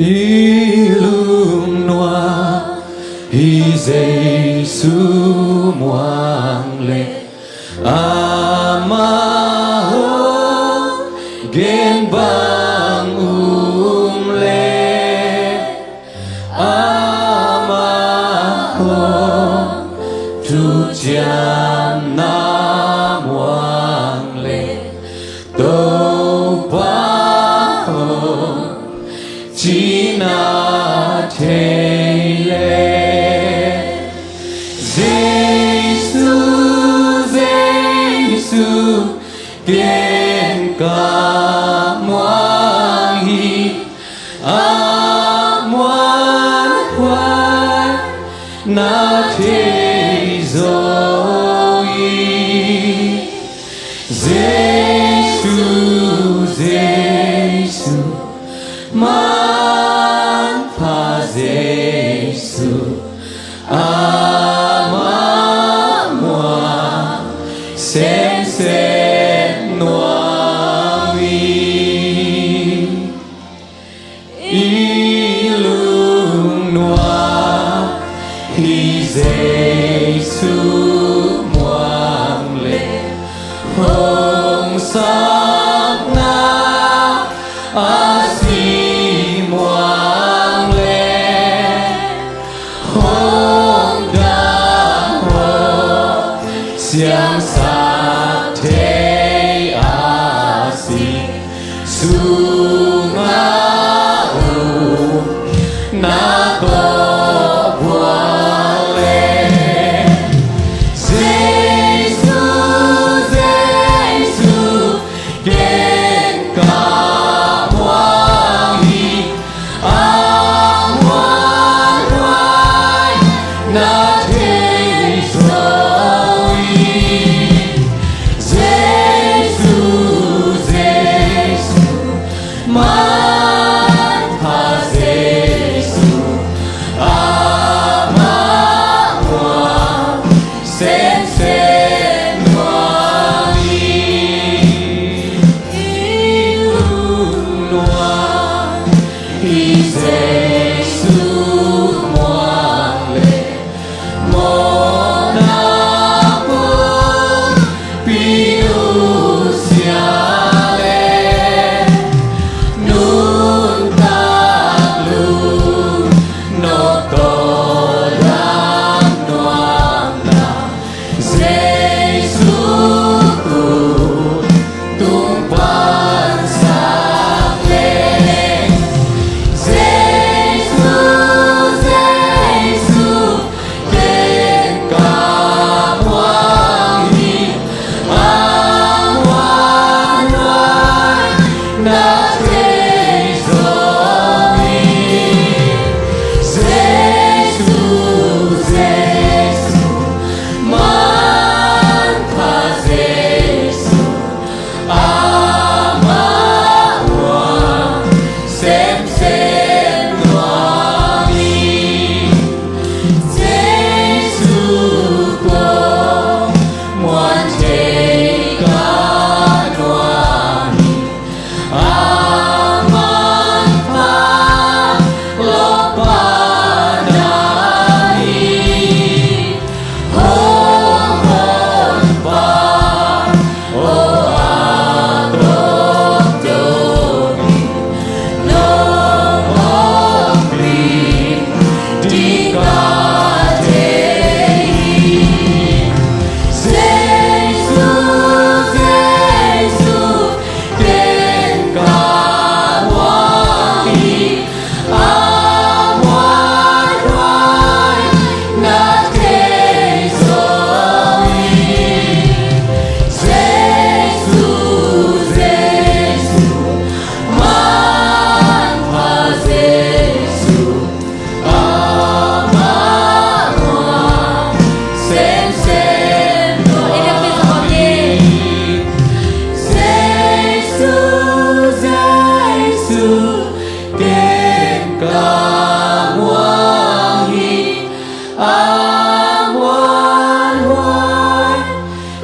ilum noa hi Giêsu moang le amaho gen bang le amaho tu jam na moang le to pa ho chỉ na thế lệ Giêsu Giêsu kiên cả moang hi moang khoai na thế rồi Giêsu Giêsu man pa Giêsu moa xem noa vi ilum noa hi Giêsu moang le hong sắc na asi moang le hong da ho siang sa thế asi sunga na to buang le Giêsu Giêsu kiên cả moang hi moang khoai na thế rồi Giêsu Giêsu man pa Giêsu moa xem noa ilum noa hi Giêsu moang le mo na po piusia le nun tak lu no to lam noam na Giêsu ku tung pan sang le Giêsu Giêsu kiên cả moang hi moang khoai na thế rồi Giêsu Giêsu man pa Giêsu moa xem noa vi Giêsu cô muôn thế cả noa vi man pa lo pa na hi hong hong pa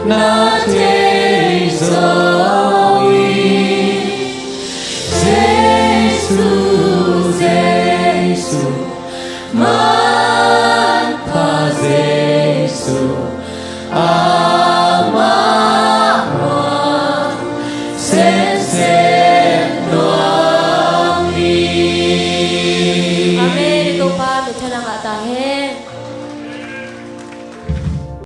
na thế giới Giêsu Magpa Jesu